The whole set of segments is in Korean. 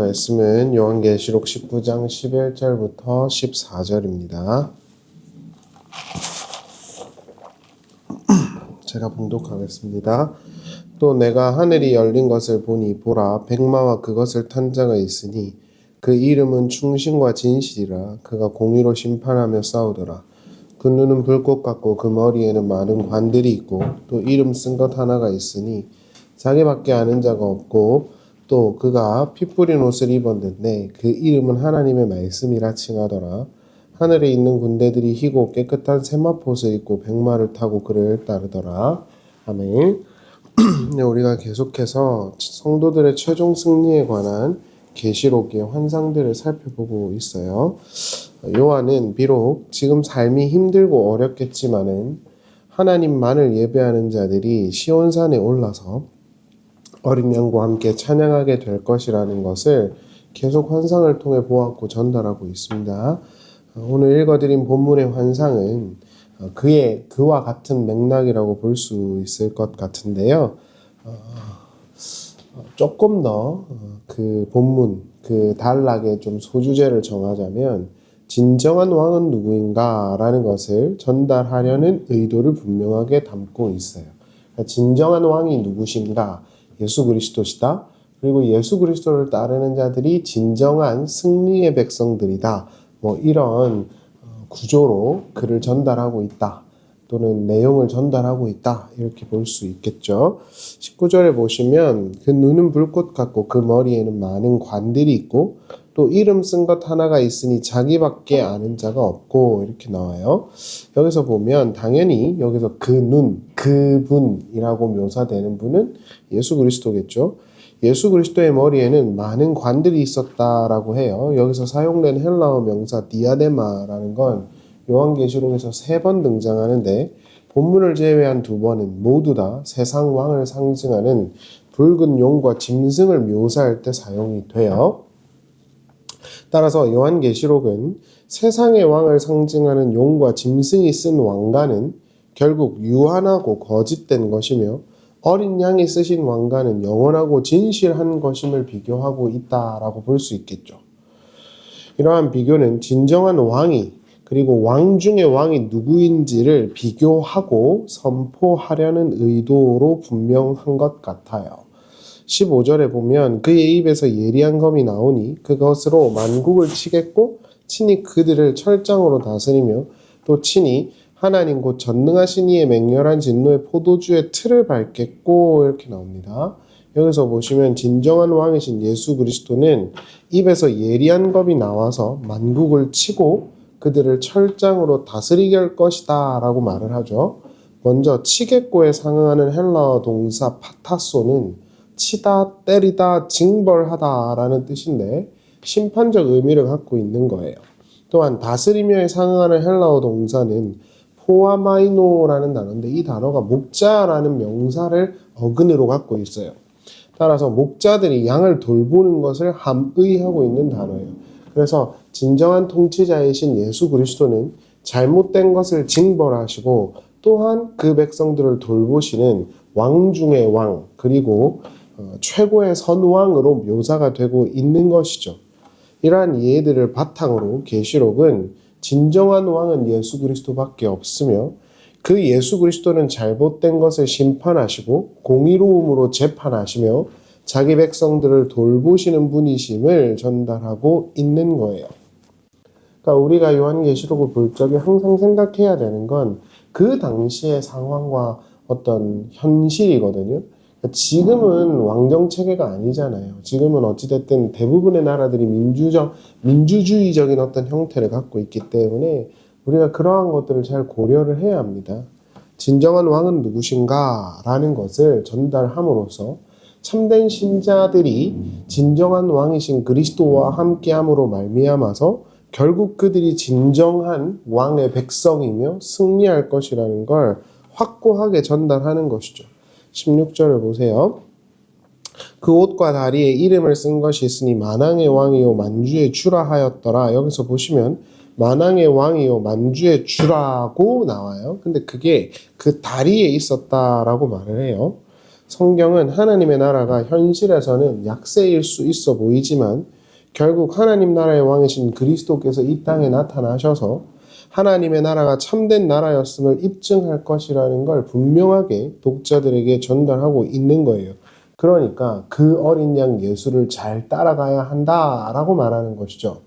말씀은 요한계시록 19장 11절부터 14절입니다. 제가 봉독하겠습니다. 또 내가 하늘이 열린 것을 보니 보라 백마와 그것을 탄 자가 있으니 그 이름은 충신과 진실이라. 그가 공의로 심판하며 싸우더라. 그 눈은 불꽃 같고 그 머리에는 많은 관들이 있고 또 이름 쓴 것 하나가 있으니 자기밖에 아는 자가 없고 또 그가 피 뿌린 옷을 입었는데 그 이름은 하나님의 말씀이라 칭하더라. 하늘에 있는 군대들이 희고 깨끗한 세마포옷을 입고 백마를 타고 그를 따르더라. 아멘. 우리가 계속해서 성도들의 최종 승리에 관한 계시록의 환상들을 살펴보고 있어요. 요한은 비록 지금 삶이 힘들고 어렵겠지만은 하나님만을 예배하는 자들이 시온산에 올라서 어린 양과 함께 찬양하게 될 것이라는 것을 계속 환상을 통해 보았고 전달하고 있습니다. 오늘 읽어드린 본문의 환상은 그와 같은 맥락이라고 볼 수 있을 것 같은데요. 조금 더 그 본문, 그 단락의 좀 소주제를 정하자면 진정한 왕은 누구인가 라는 것을 전달하려는 의도를 분명하게 담고 있어요. 진정한 왕이 누구신가? 예수 그리스도시다. 그리고 예수 그리스도를 따르는 자들이 진정한 승리의 백성들이다. 이런 구조로 글을 전달하고 있다. 또는 내용을 전달하고 있다. 이렇게 볼 수 있겠죠. 19절에 보시면 그 눈은 불꽃 같고 그 머리에는 많은 관들이 있고 또 이름 쓴 것 하나가 있으니 자기밖에 아는 자가 없고 이렇게 나와요. 여기서 보면 당연히 여기서 그 눈, 그분이라고 묘사되는 분은 예수 그리스도겠죠. 예수 그리스도의 머리에는 많은 관들이 있었다라고 해요. 여기서 사용된 헬라어 명사 디아데마라는 건 요한계시록에서 3번 등장하는데 본문을 제외한 2번은 모두 다 세상 왕을 상징하는 붉은 용과 짐승을 묘사할 때 사용이 돼요. 따라서 요한계시록은 세상의 왕을 상징하는 용과 짐승이 쓴 왕관은 결국 유한하고 거짓된 것이며 어린 양이 쓰신 왕관은 영원하고 진실한 것임을 비교하고 있다라고 볼 수 있겠죠. 이러한 비교는 진정한 왕이 그리고 왕 중의 왕이 누구인지를 비교하고 선포하려는 의도로 분명한 것 같아요. 15절에 보면 그의 입에서 예리한 검이 나오니 그것으로 만국을 치겠고 친히 그들을 철장으로 다스리며 또 친히 하나님 곧 전능하신 이의 맹렬한 진노의 포도주의 틀을 밟겠고 이렇게 나옵니다. 여기서 보시면 진정한 왕이신 예수 그리스도는 입에서 예리한 검이 나와서 만국을 치고 그들을 철장으로 다스리게 할 것이다 라고 말을 하죠. 먼저 치겠고에 상응하는 헬라어 동사 파타소는 치다, 때리다, 징벌하다 라는 뜻인데 심판적 의미를 갖고 있는 거예요. 또한 다스리며에 상응하는 헬라어 동사는 포아마이노라는 단어인데 이 단어가 목자라는 명사를 어근으로 갖고 있어요. 따라서 목자들이 양을 돌보는 것을 함의하고 있는 단어예요. 그래서 진정한 통치자이신 예수 그리스도는 잘못된 것을 징벌하시고 또한 그 백성들을 돌보시는 왕 중의 왕 그리고 최고의 선왕으로 묘사가 되고 있는 것이죠. 이러한 이해들을 바탕으로 계시록은 진정한 왕은 예수 그리스도밖에 없으며 그 예수 그리스도는 잘못된 것을 심판하시고 공의로움으로 재판하시며 자기 백성들을 돌보시는 분이심을 전달하고 있는 거예요. 그러니까 우리가 요한계시록을 볼 적에 항상 생각해야 되는 건 그 당시의 상황과 어떤 현실이거든요. 그러니까 지금은 왕정체계가 아니잖아요. 지금은 어찌됐든 대부분의 나라들이 민주주의적인 어떤 형태를 갖고 있기 때문에 우리가 그러한 것들을 잘 고려를 해야 합니다. 진정한 왕은 누구신가? 라는 것을 전달함으로써 참된 신자들이 진정한 왕이신 그리스도와 함께함으로 말미암아서 결국 그들이 진정한 왕의 백성이며 승리할 것이라는 걸 확고하게 전달하는 것이죠. 16절을 보세요. 그 옷과 다리에 이름을 쓴 것이 있으니 만왕의 왕이요 만주의 주라 하였더라. 여기서 보시면 만왕의 왕이요 만주의 주라고 나와요. 근데 그게 그 다리에 있었다라고 말을 해요. 성경은 하나님의 나라가 현실에서는 약세일 수 있어 보이지만 결국 하나님 나라의 왕이신 그리스도께서 이 땅에 나타나셔서 하나님의 나라가 참된 나라였음을 입증할 것이라는 걸 분명하게 독자들에게 전달하고 있는 거예요. 그러니까 그 어린 양 예수를 잘 따라가야 한다라고 말하는 것이죠.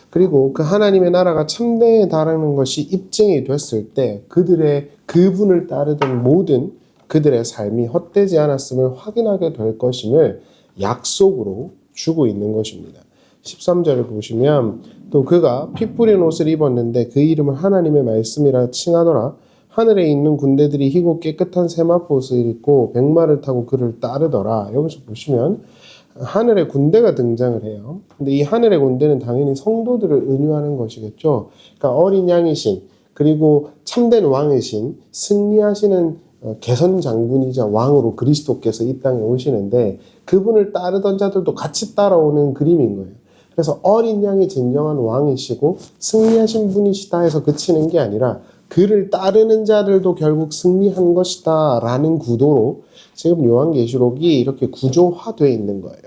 그리고 그 하나님의 나라가 참되다라는 것이 입증이 됐을 때 그분을 따르던 모든 그들의 삶이 헛되지 않았음을 확인하게 될 것임을 약속으로 주고 있는 것입니다. 13절을 보시면 또 그가 피 뿌린 옷을 입었는데 그 이름을 하나님의 말씀이라 칭하더라. 하늘에 있는 군대들이 희고 깨끗한 세마포옷을 입고 백마를 타고 그를 따르더라. 여기서 보시면 하늘의 군대가 등장을 해요. 근데 이 하늘의 군대는 당연히 성도들을 은유하는 것이겠죠. 그러니까 어린 양이신 그리고 참된 왕이신 승리하시는 개선 장군이자 왕으로 그리스도께서 이 땅에 오시는데 그분을 따르던 자들도 같이 따라오는 그림인 거예요. 그래서 어린 양이 진정한 왕이시고 승리하신 분이시다 해서 그치는 게 아니라 그를 따르는 자들도 결국 승리한 것이다 라는 구도로 지금 요한계시록이 이렇게 구조화되어 있는 거예요.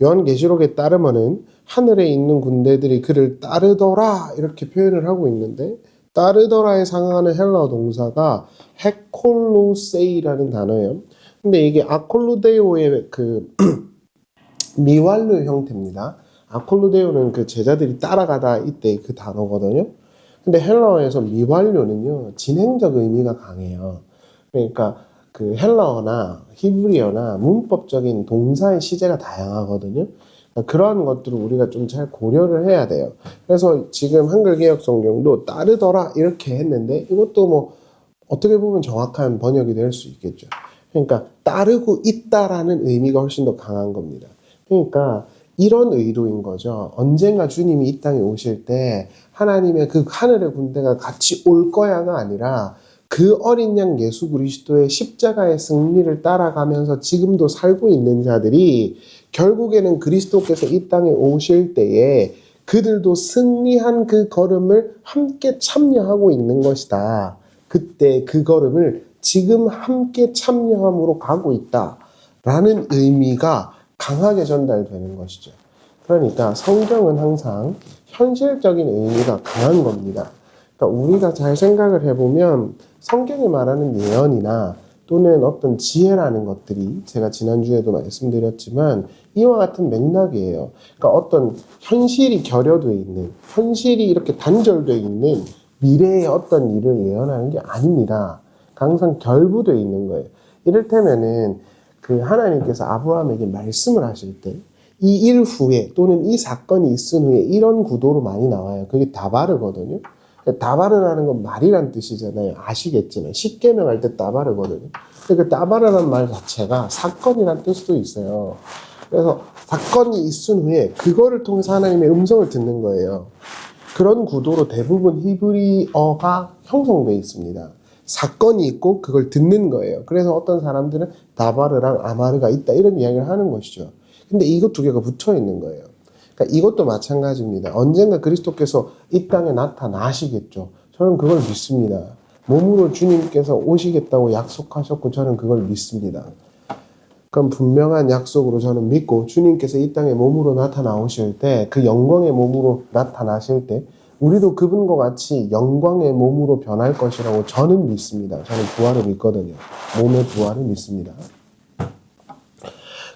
요한계시록에 따르면은 하늘에 있는 군대들이 그를 따르더라 이렇게 표현을 하고 있는데 따르더라에 상응하는 헬라어 동사가 헤콜로세이라는 단어예요. 근데 이게 아콜루데오의 그 미완료 형태입니다. 아콜루데오는 그 제자들이 따라가다 이때 그 단어거든요. 근데 헬라어에서 미완료는요 진행적 의미가 강해요. 그러니까 그 헬라어나 히브리어나 문법적인 동사의 시제가 다양하거든요. 그러니까 그러한 것들을 우리가 좀 잘 고려를 해야 돼요. 그래서 지금 한글개혁 성경도 따르더라 이렇게 했는데 이것도 뭐 어떻게 보면 정확한 번역이 될 수 있겠죠. 그러니까 따르고 있다라는 의미가 훨씬 더 강한 겁니다. 그러니까 이런 의도인 거죠. 언젠가 주님이 이 땅에 오실 때 하나님의 그 하늘의 군대가 같이 올 거야가 아니라 그 어린 양 예수 그리스도의 십자가의 승리를 따라가면서 지금도 살고 있는 자들이 결국에는 그리스도께서 이 땅에 오실 때에 그들도 승리한 그 걸음을 함께 참여하고 있는 것이다. 그때 그 걸음을 지금 함께 참여함으로 가고 있다라는 의미가 강하게 전달되는 것이죠. 그러니까 성경은 항상 현실적인 의미가 강한 겁니다. 그러니까 우리가 잘 생각을 해보면 성경이 말하는 예언이나 또는 어떤 지혜라는 것들이 제가 지난주에도 말씀드렸지만 이와 같은 맥락이에요. 그러니까 어떤 현실이 결여되어 있는, 현실이 이렇게 단절되어 있는 미래의 어떤 일을 예언하는 게 아닙니다. 항상 결부되어 있는 거예요. 이를테면은 그 하나님께서 아브라함에게 말씀을 하실 때 이 일 후에 또는 이 사건이 있은 후에 이런 구도로 많이 나와요. 그게 다바르거든요. 다바르라는 건 말이란 뜻이잖아요. 아시겠지만 십계명 할 때 다바르거든요. 그 다바르라는 말 자체가 사건이란 뜻도 있어요. 그래서 사건이 있은 후에 그거를 통해서 하나님의 음성을 듣는 거예요. 그런 구도로 대부분 히브리어가 형성되어 있습니다. 사건이 있고 그걸 듣는 거예요. 그래서 어떤 사람들은 다바르랑 아마르가 있다 이런 이야기를 하는 것이죠. 근데 이것 두 개가 붙어 있는 거예요. 그러니까 이것도 마찬가지입니다. 언젠가 그리스도께서 이 땅에 나타나시겠죠. 저는 그걸 믿습니다. 몸으로 주님께서 오시겠다고 약속하셨고 저는 그걸 믿습니다. 그럼 분명한 약속으로 저는 믿고 주님께서 이 땅에 몸으로 나타나오실 때 그 영광의 몸으로 나타나실 때 우리도 그분과 같이 영광의 몸으로 변할 것이라고 저는 믿습니다. 저는 부활을 믿거든요. 몸의 부활을 믿습니다.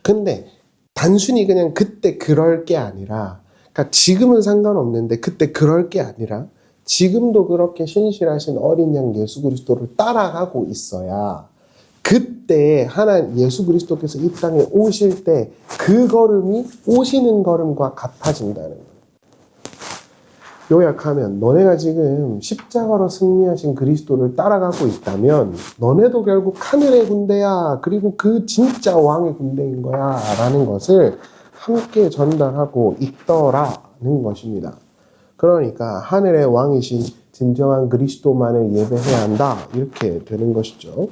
근데 단순히 그냥 그때 그럴 게 아니라 그러니까 지금은 상관없는데 그때 그럴 게 아니라 지금도 그렇게 신실하신 어린 양 예수 그리스도를 따라가고 있어야 그때 예수 그리스도께서 이 땅에 오실 때 그 걸음이 오시는 걸음과 같아진다는 거예요. 요약하면 너네가 지금 십자가로 승리하신 그리스도를 따라가고 있다면 너네도 결국 하늘의 군대야. 그리고 그 진짜 왕의 군대인 거야. 라는 것을 함께 전달하고 있더라는 것입니다. 그러니까 하늘의 왕이신 진정한 그리스도만을 예배해야 한다. 이렇게 되는 것이죠.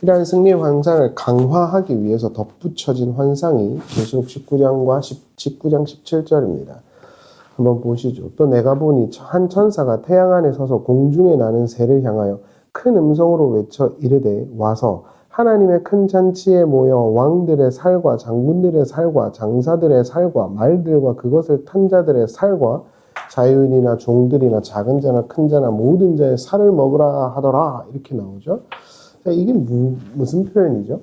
이러한 승리의 환상을 강화하기 위해서 덧붙여진 환상이 계시록 19장 17절입니다. 한번 보시죠. 또 내가 보니 한 천사가 태양 안에 서서 공중에 나는 새를 향하여 큰 음성으로 외쳐 이르되 와서 하나님의 큰 잔치에 모여 왕들의 살과 장군들의 살과 장사들의 살과 말들과 그것을 탄 자들의 살과 자유인이나 종들이나 작은 자나 큰 자나 모든 자의 살을 먹으라 하더라. 이렇게 나오죠. 자, 이게 무슨 표현이죠?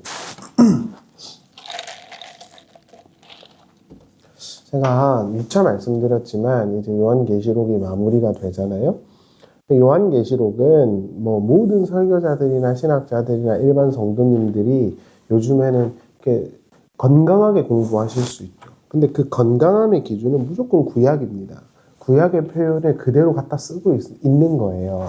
제가 6차 말씀드렸지만 이제 요한계시록이 마무리가 되잖아요. 요한계시록은 뭐 모든 설교자들이나 신학자들이나 일반 성도님들이 요즘에는 이렇게 건강하게 공부하실 수 있죠. 근데 그 건강함의 기준은 무조건 구약입니다. 구약의 표현을 그대로 갖다 쓰고 있는 거예요.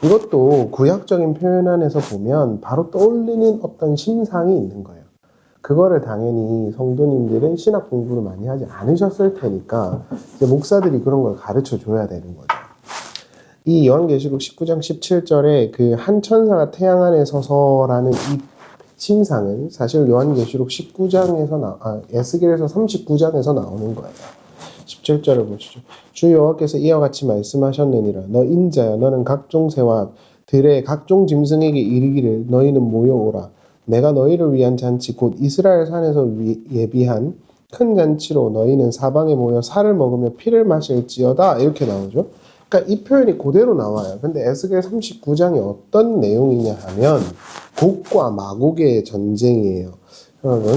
이것도 구약적인 표현 안에서 보면 바로 떠올리는 어떤 심상이 있는 거예요. 그거를 당연히 성도님들은 신학 공부를 많이 하지 않으셨을 테니까 이제 목사들이 그런 걸 가르쳐 줘야 되는 거죠. 이 요한계시록 19장 17절에 그 한 천사가 태양 안에 서서라는 이 심상은 사실 요한계시록 19장에서 에스겔에서 39장에서 나오는 거예요. 17절을 보시죠. 주 여호와께서 이와 같이 말씀하셨느니라. 너 인자여 너는 각종 새와 들의 각종 짐승에게 이르기를 너희는 모여오라. 내가 너희를 위한 잔치 곧 이스라엘 산에서 예비한 큰 잔치로 너희는 사방에 모여 살을 먹으며 피를 마실지어다. 이렇게 나오죠. 그러니까 이 표현이 그대로 나와요. 근데 에스겔 39장이 어떤 내용이냐 하면 곡과 마곡의 전쟁이에요. 여러분,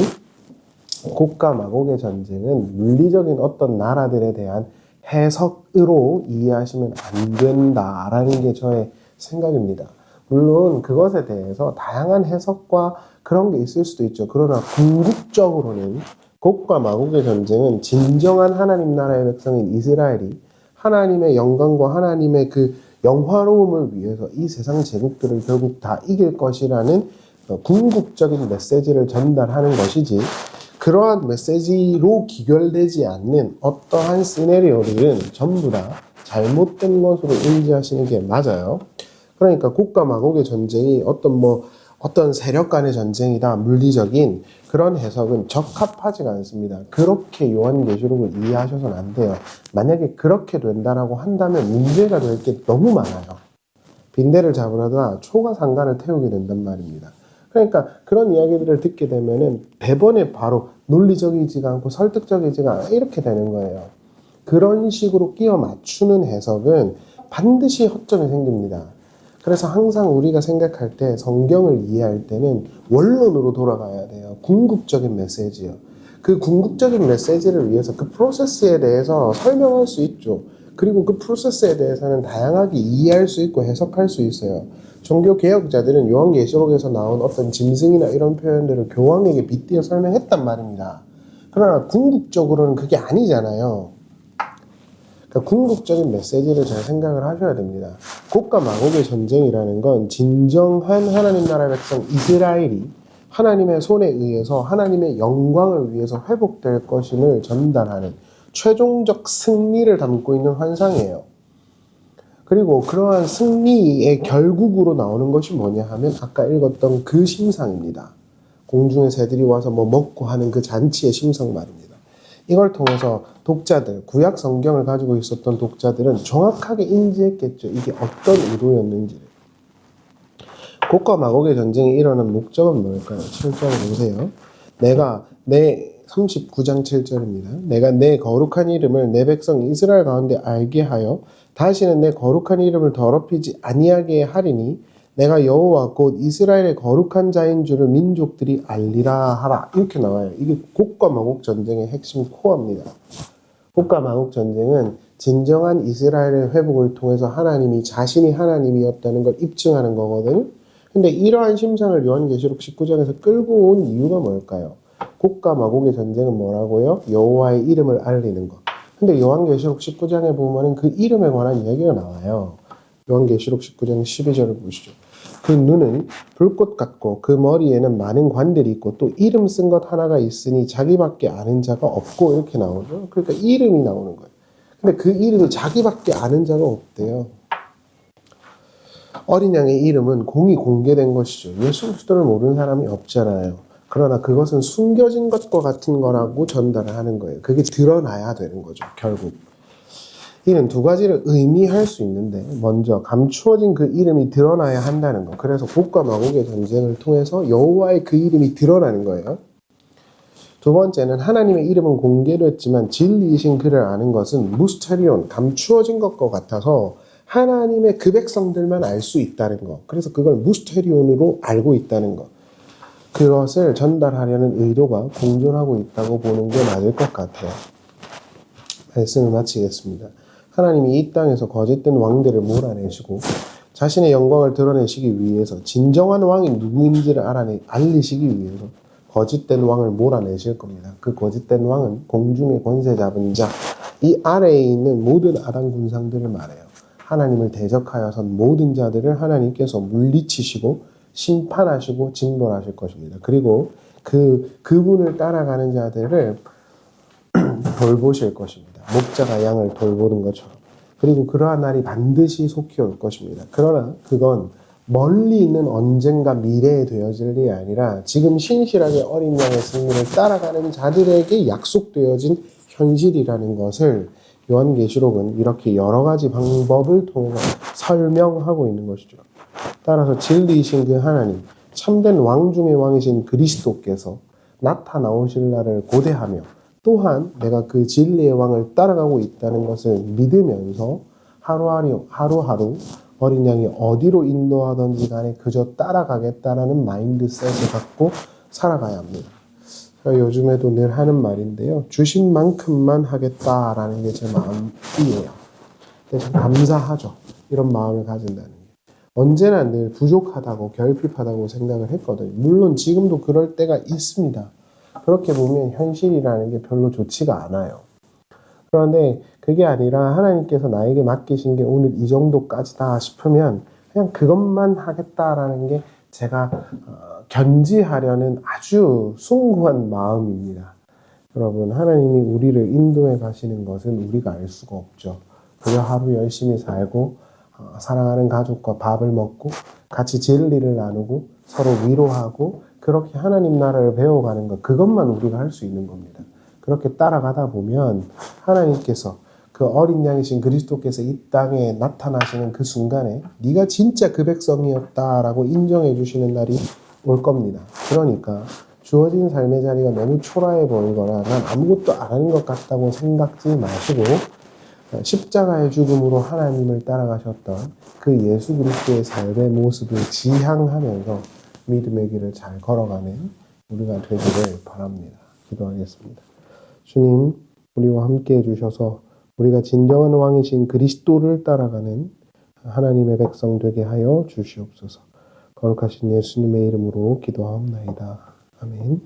곡과 마곡의 전쟁은 물리적인 어떤 나라들에 대한 해석으로 이해하시면 안 된다라는 게 저의 생각입니다. 물론 그것에 대해서 다양한 해석과 그런 게 있을 수도 있죠. 그러나 궁극적으로는 곡과 마곡의 전쟁은 진정한 하나님 나라의 백성인 이스라엘이 하나님의 영광과 하나님의 그 영화로움을 위해서 이 세상 제국들을 결국 다 이길 것이라는 궁극적인 메시지를 전달하는 것이지, 그러한 메시지로 기결되지 않는 어떠한 시나리오들은 전부 다 잘못된 것으로 인지하시는 게 맞아요. 그러니까 곡과 마곡의 전쟁이 어떤 세력 간의 전쟁이다, 물리적인 그런 해석은 적합하지가 않습니다. 그렇게 요한계시록을 이해하셔서는 안 돼요. 만약에 그렇게 된다라고 한다면 문제가 될 게 너무 많아요. 빈대를 잡으려다 초가 상간을 태우게 된단 말입니다. 그러니까 그런 이야기들을 듣게 되면은 대번에 바로 논리적이지가 않고 설득적이지가 않아 이렇게 되는 거예요. 그런 식으로 끼워 맞추는 해석은 반드시 허점이 생깁니다. 그래서 항상 우리가 생각할 때 성경을 이해할 때는 원론으로 돌아가야 돼요. 궁극적인 메시지요. 그 궁극적인 메시지를 위해서 그 프로세스에 대해서 설명할 수 있죠. 그리고 그 프로세스에 대해서는 다양하게 이해할 수 있고 해석할 수 있어요. 종교 개혁자들은 요한계시록에서 나온 어떤 짐승이나 이런 표현들을 교황에게 빗대어 설명했단 말입니다. 그러나 궁극적으로는 그게 아니잖아요. 그러니까 궁극적인 메시지를 잘 생각을 하셔야 됩니다. 곡과 마곡의 전쟁이라는 건 진정한 하나님 나라의 백성 이스라엘이 하나님의 손에 의해서 하나님의 영광을 위해서 회복될 것임을 전달하는 최종적 승리를 담고 있는 환상이에요. 그리고 그러한 승리의 결국으로 나오는 것이 뭐냐 하면 아까 읽었던 그 심상입니다. 공중의 새들이 와서 먹고 하는 그 잔치의 심상 말입니다. 이걸 통해서 독자들, 구약 성경을 가지고 있었던 독자들은 정확하게 인지했겠죠. 이게 어떤 의도였는지를. 곡과 마곡의 전쟁이 일어난 목적은 뭘까요? 7절을 보세요. 내가 내 39장 7절입니다. 내가 내 거룩한 이름을 내 백성 이스라엘 가운데 알게 하여 다시는 내 거룩한 이름을 더럽히지 아니하게 하리니 내가 여호와 곧 이스라엘의 거룩한 자인 줄을 민족들이 알리라 하라. 이렇게 나와요. 이게 곡과 마곡 전쟁의 핵심 코어입니다. 곡과 마곡 전쟁은 진정한 이스라엘의 회복을 통해서 하나님이 자신이 하나님이었다는 걸 입증하는 거거든요. 근데 이러한 심상을 요한계시록 19장에서 끌고 온 이유가 뭘까요? 곡과 마곡의 전쟁은 뭐라고요? 여호와의 이름을 알리는 것. 근데 요한계시록 19장에 보면은 그 이름에 관한 이야기가 나와요. 요한계시록 19장 12절을 보시죠. 그 눈은 불꽃 같고 그 머리에는 많은 관들이 있고 또 이름 쓴 것 하나가 있으니 자기밖에 아는 자가 없고 이렇게 나오죠. 그러니까 이름이 나오는 거예요. 근데 그 이름이 자기밖에 아는 자가 없대요. 어린 양의 이름은 공이 공개된 것이죠. 예수 그리스도를 모르는 사람이 없잖아요. 그러나 그것은 숨겨진 것과 같은 거라고 전달을 하는 거예요. 그게 드러나야 되는 거죠, 결국. 이는 두 가지를 의미할 수 있는데, 먼저 감추어진 그 이름이 드러나야 한다는 것. 그래서 곡과 마곡의 전쟁을 통해서 여호와의 그 이름이 드러나는 거예요. 두 번째는 하나님의 이름은 공개됐지만 진리이신 그를 아는 것은 무스테리온, 감추어진 것과 같아서 하나님의 그 백성들만 알 수 있다는 것. 그래서 그걸 무스테리온으로 알고 있다는 것. 그것을 전달하려는 의도가 공존하고 있다고 보는 게 맞을 것 같아요. 말씀을 마치겠습니다. 하나님이 이 땅에서 거짓된 왕들을 몰아내시고 자신의 영광을 드러내시기 위해서 진정한 왕이 누구인지를 알리시기 위해서 거짓된 왕을 몰아내실 겁니다. 그 거짓된 왕은 공중의 권세 잡은 자, 이 아래에 있는 모든 아담 군상들을 말해요. 하나님을 대적하여선 모든 자들을 하나님께서 물리치시고 심판하시고 징벌하실 것입니다. 그리고 그분을 따라가는 자들을 돌보실 것입니다. 목자가 양을 돌보는 것처럼. 그리고 그러한 날이 반드시 속히 올 것입니다. 그러나 그건 멀리 있는 언젠가 미래에 되어질 일이 아니라 지금 신실하게 어린 양의 승리를 따라가는 자들에게 약속되어진 현실이라는 것을 요한계시록은 이렇게 여러 가지 방법을 통해 설명하고 있는 것이죠. 따라서 진리이신 그 하나님, 참된 왕 중의 왕이신 그리스도께서 나타나오실 날을 고대하며 또한 내가 그 진리의 왕을 따라가고 있다는 것을 믿으면서 하루하루 어린 양이 어디로 인도하든지 간에 그저 따라가겠다라는 마인드셋을 갖고 살아가야 합니다. 제가 요즘에도 늘 하는 말인데요. 주신 만큼만 하겠다라는 게 제 마음이에요. 참 감사하죠. 이런 마음을 가진다는 게. 언제나 늘 부족하다고 결핍하다고 생각을 했거든요. 물론 지금도 그럴 때가 있습니다. 그렇게 보면 현실이라는 게 별로 좋지가 않아요. 그런데 그게 아니라 하나님께서 나에게 맡기신 게 오늘 이 정도까지다 싶으면 그냥 그것만 하겠다라는 게 제가 견지하려는 아주 숭고한 마음입니다. 여러분, 하나님이 우리를 인도해 가시는 것은 우리가 알 수가 없죠. 그저 하루 열심히 살고 사랑하는 가족과 밥을 먹고 같이 진리를 나누고 서로 위로하고 그렇게 하나님 나라를 배워가는 것, 그것만 우리가 할 수 있는 겁니다. 그렇게 따라가다 보면 하나님께서 그 어린 양이신 그리스도께서 이 땅에 나타나시는 그 순간에 네가 진짜 그 백성이었다라고 인정해 주시는 날이 올 겁니다. 그러니까 주어진 삶의 자리가 너무 초라해 보이거나 난 아무것도 안 하는 것 같다고 생각지 마시고 십자가의 죽음으로 하나님을 따라가셨던 그 예수 그리스도의 삶의 모습을 지향하면서 믿음의 길을 잘 걸어가는 우리가 되기를 바랍니다. 기도하겠습니다. 주님, 우리와 함께 해주셔서 우리가 진정한 왕이신 그리스도를 따라가는 하나님의 백성 되게 하여 주시옵소서. 거룩하신 예수님의 이름으로 기도하옵나이다. 아멘.